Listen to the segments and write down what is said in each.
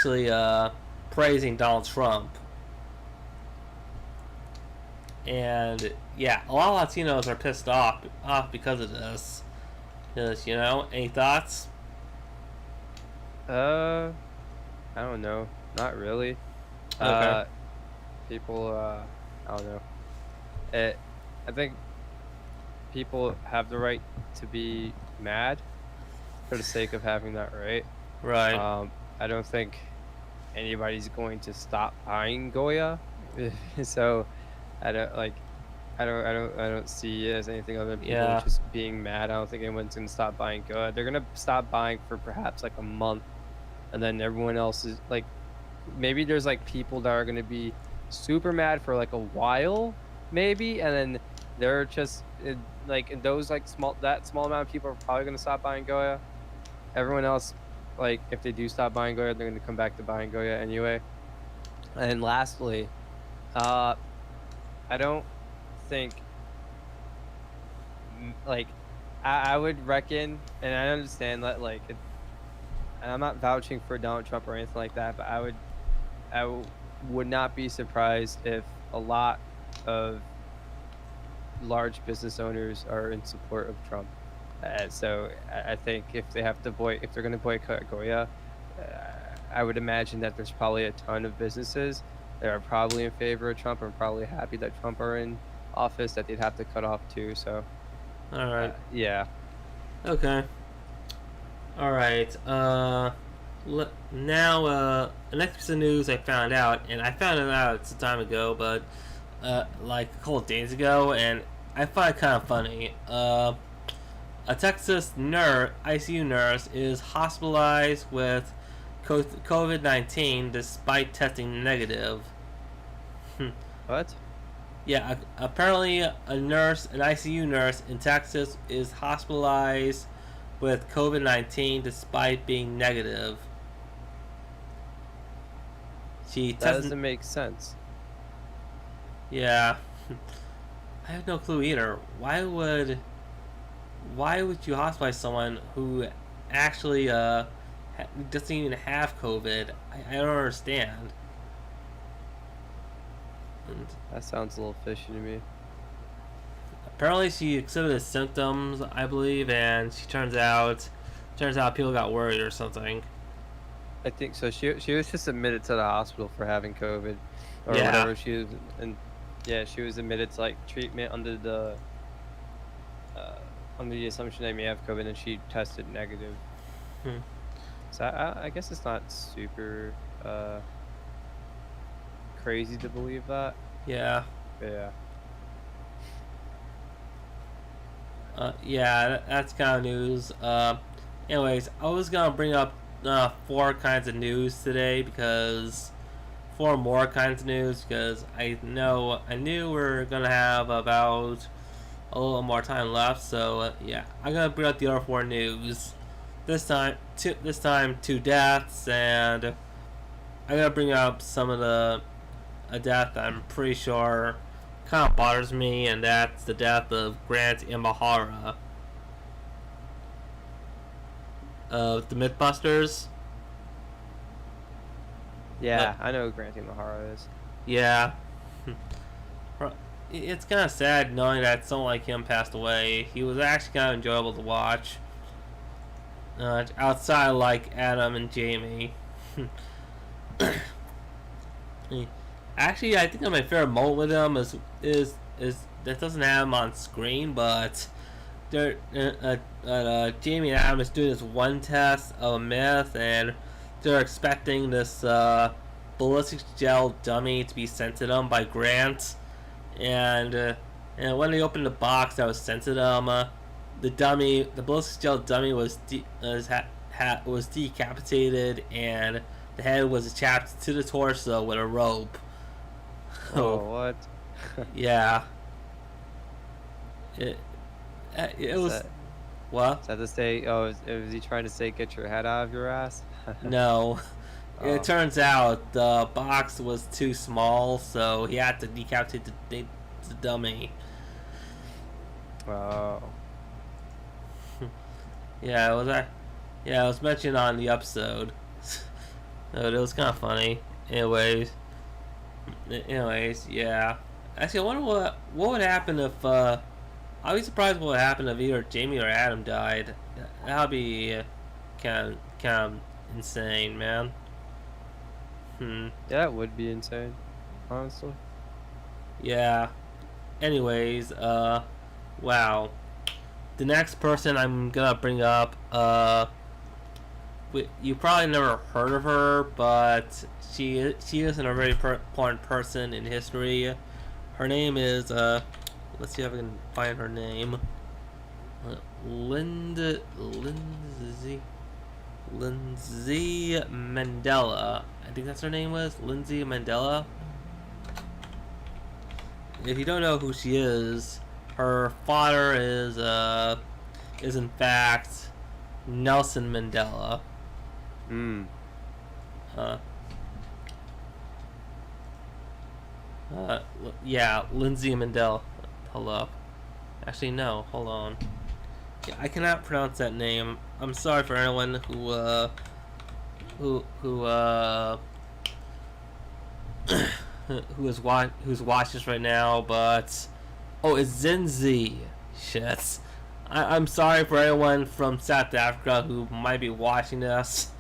actually praising Donald Trump. And yeah, a lot of Latinos are pissed off because of this. Any thoughts? Uh, I don't know. Not really. Okay. Uh, people. I don't know. It. I think people have the right to be mad for the sake of having that right. Right. I don't think anybody's going to stop buying Goya. So I don't like. I don't see it as anything other than people Yeah. just being mad. I don't think anyone's gonna stop buying Goya. They're gonna stop buying for perhaps like a month, and then everyone else is like, maybe there's like people that are gonna be super mad for like a while, maybe, and then they're just like, and those like small amount of people are probably gonna stop buying Goya. Everyone else, like if they do stop buying Goya, they're gonna come back to buying Goya anyway. And lastly, uh, I don't think like I would reckon, and I understand that like and I'm not vouching for Donald Trump or anything like that, but would not be surprised if a lot of large business owners are in support of Trump. So I think if they have to if they're going to boycott Goya, I would imagine that there's probably a ton of businesses that are probably in favor of Trump and probably happy that Trump are in office that they'd have to cut off too. So All right. yeah, Okay. All right. Now, the next piece of news I found out, and I found it out some time ago, but like a couple of days ago, and I find it kind of funny. A Texas ICU nurse, is hospitalized with COVID-19 despite testing negative. what? Yeah, apparently an ICU nurse in Texas, is hospitalized with COVID-19 despite being negative. She That tested. doesn't make sense. Yeah, I have no clue either. Why would you hospitalize someone who actually doesn't even have COVID? I don't understand. And That sounds a little fishy to me. apparently she exhibited symptoms, I believe, and turns out people got worried or something. I think so. She was just admitted to the hospital for having COVID or Yeah. whatever. She was, and yeah, she was admitted to like treatment uh, under the assumption that may have COVID, and she tested negative. Hmm. So I guess it's not super crazy to believe that. Yeah. But yeah. Yeah, that's kind of news. Anyways, I was gonna bring up four kinds of news today, because four more kinds of news, because I knew we are gonna have about a little more time left. So yeah, I'm gonna bring up the other four news. This time two deaths, and I'm gonna bring up some of the a death that I'm pretty sure kind of bothers me, and that's the death of Grant Imahara of the Mythbusters. Yeah, I know who Grant Imahara is. Yeah, it's kind of sad knowing that someone like him passed away. He was actually kind of enjoyable to watch. Outside of, like, Adam and Jamie. Actually, I think my favorite moment with him is that doesn't have him on screen, but Jamie and Adam is doing this one test of a myth, and they're expecting this ballistic gel dummy to be sent to them by Grant, and when they opened the box that was sent to them, the ballistic gel dummy was decapitated, and the head was attached to the torso with a rope. Oh, Oh, what? yeah. It it Is was that what? is that to say? Oh, was he trying to say get your head out of your ass? No. It Oh, turns out the box was too small, so he had to decapitate the dummy. oh, Yeah, it was mentioned on the episode. It was kind of funny. Anyways, yeah. Actually, I wonder what would happen if I'd be surprised what would happen if either Jamie or Adam died. That'd be kind of insane, man. Hmm. Yeah, that would be insane, honestly. Yeah. Anyways, wow. The next person I'm gonna bring up, you probably never heard of her, but she is a very important person in history. Her name is let's see if I can find her name. Lindsay Mandela. I think that's her name was Lindsay Mandela. If you don't know who she is, her father is in fact Nelson Mandela. Hmm. Uh, yeah, Lindsay Mandela. Hello. Actually, no. Hold on. Yeah, I cannot pronounce that name. I'm sorry for anyone who who's watching this right now, but oh, it's Zinzi. Shit. I'm sorry for anyone from South Africa who might be watching this.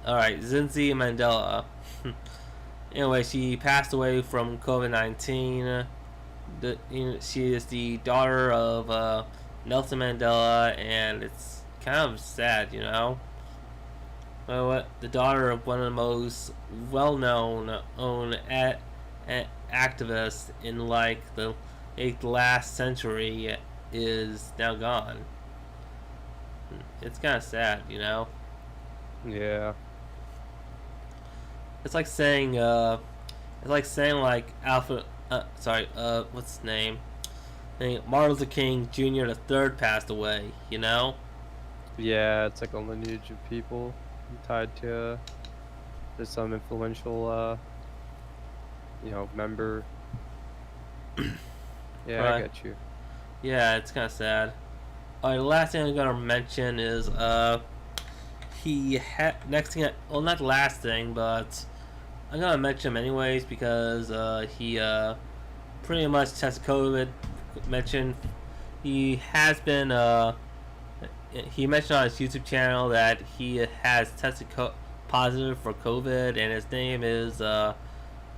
Alright, Zinzi Mandela. Anyway, she passed away from COVID-19. She is the daughter of Nelson Mandela, and it's kind of sad, you know. The daughter of one of the most well-known activists in like the last century is now gone. It's kind of sad, you know. Yeah. It's like saying like Alpha. What's his name? Martin Luther King Jr. the third passed away. You know. Yeah, it's like a lineage of people tied to some influential, member. Yeah, Right. I get you. Yeah, it's kind of sad. Alright, the last thing I'm gonna mention is next thing. Well, not the last thing, but I'm gonna mention him anyways because he pretty much tested COVID. Mentioned he has been he mentioned on his YouTube channel that he has tested positive for COVID, and his name is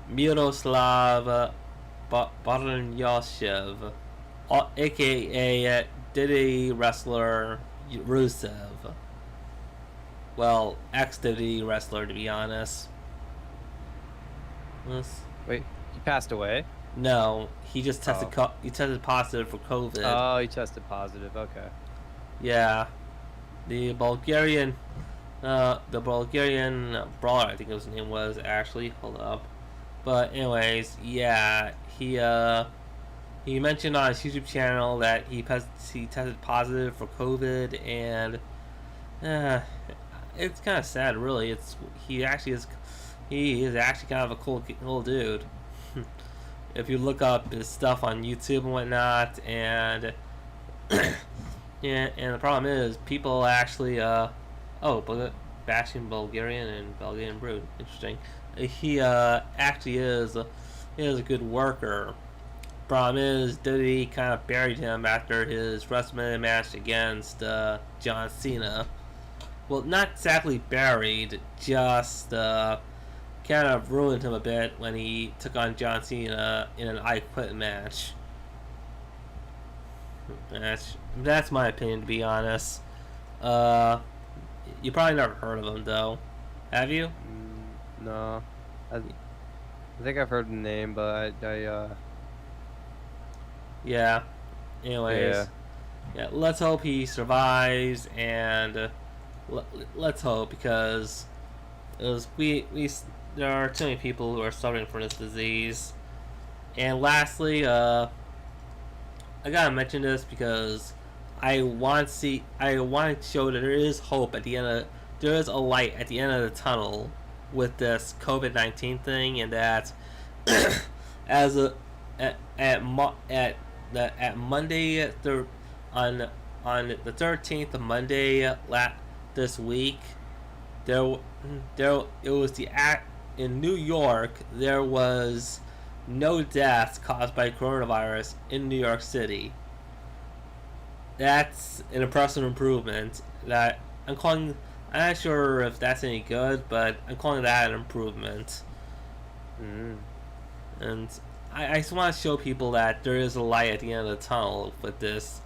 Miroslav Baranyashev, aka Diddy wrestler Rusev. Well, ex-Diddy wrestler, to be honest. Wait, he passed away? No, he just tested. He tested positive for COVID. Oh, he tested positive. Okay. Yeah, the Bulgarian brawler, I think his name was actually. Hold up, but anyways, yeah, he mentioned on his YouTube channel that he tested positive for COVID, and it's kind of sad, really. He is actually kind of a cool dude. If you look up his stuff on YouTube and whatnot, and yeah, and the problem is people actually bashing Bulgarian and Bulgarian Brood. Interesting. He actually is a good worker. Problem is, Diddy kind of buried him after his WrestleMania match against John Cena. Well, not exactly buried, just kind of ruined him a bit when he took on John Cena in an I Quit match. That's my opinion, to be honest. You probably never heard of him, though. Have you? No. I think I've heard the name, but Yeah. Anyways. Yeah. Let's hope he survives, and let's hope, because there are too many people who are suffering from this disease. And lastly, I gotta mention this because I want to show that there is hope at the end of there is a light at the end of the tunnel with this COVID-19 thing, and that as a at Monday on the 13th of Monday this week, there, it was the act in New York. There was no deaths caused by coronavirus in New York City. That's an impressive improvement. That I'm calling. I'm not sure if that's any good, but I'm calling that an improvement. Mm. And I just want to show people that there is a light at the end of the tunnel with this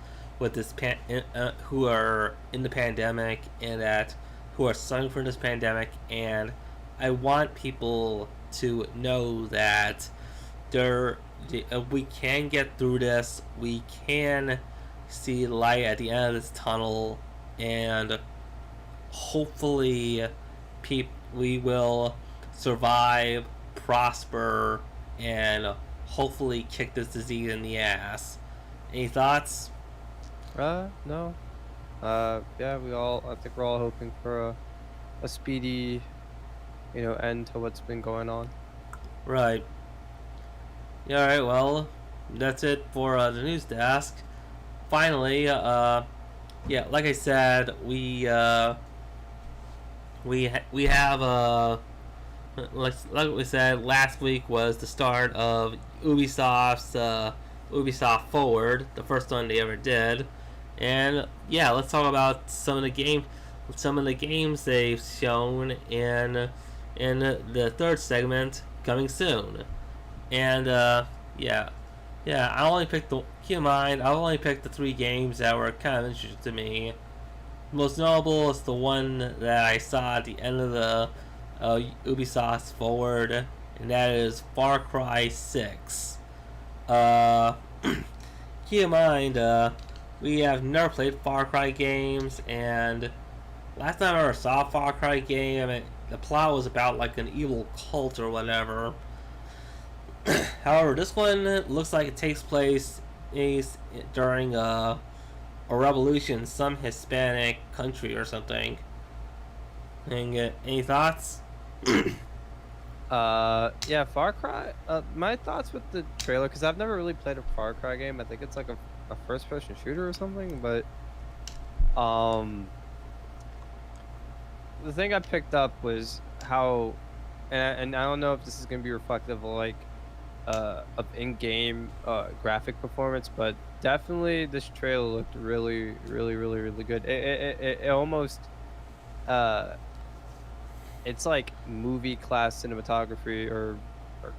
who are in the pandemic and that who are suffering from this pandemic. And I want people to know that we can get through this. We can see light at the end of this tunnel, and hopefully, we will survive, prosper, and hopefully kick this disease in the ass. Any thoughts? No. Yeah, I think we're all hoping for a speedy, end to what's been going on. Right. Yeah, alright, well, that's it for the news desk. Finally, yeah, like I said, we have, like we said, last week was the start of Ubisoft's Ubisoft Forward, the first one they ever did. And yeah, let's talk about some of the games they've shown in the third segment coming soon. And yeah, I only picked keep in mind, I only picked the 3 games that were kind of interesting to me. Most notable is the one that I saw at the end of the Ubisoft's Forward, and that is Far Cry 6. Keep in mind, we have never played Far Cry games, and last time I ever saw a Far Cry game, the plot was about like an evil cult or whatever. However, this one looks like it takes place during a revolution in some Hispanic country or something. Any thoughts? Yeah, Far Cry. My thoughts with the trailer, because I've never really played a Far Cry game. I think it's like a first-person shooter or something. But the thing I picked up was how, and I don't know if this is gonna be reflective of like of in-game graphic performance, but definitely this trailer looked really, really, really, really good. It almost it's like movie class cinematography or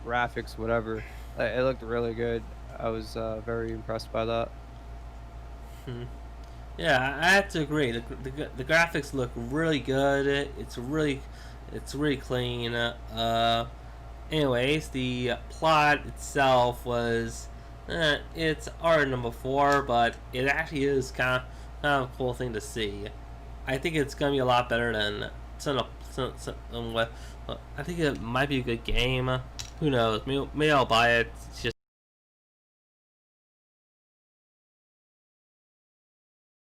graphics, whatever. It looked really good. I was very impressed by that. Yeah, I have to agree. The graphics look really good. It's really clean. Anyways, the plot itself was it's art number 4, but it actually is kind of a cool thing to see. I think it's gonna be a lot better than I think it might be a good game. Who knows? Maybe I'll buy it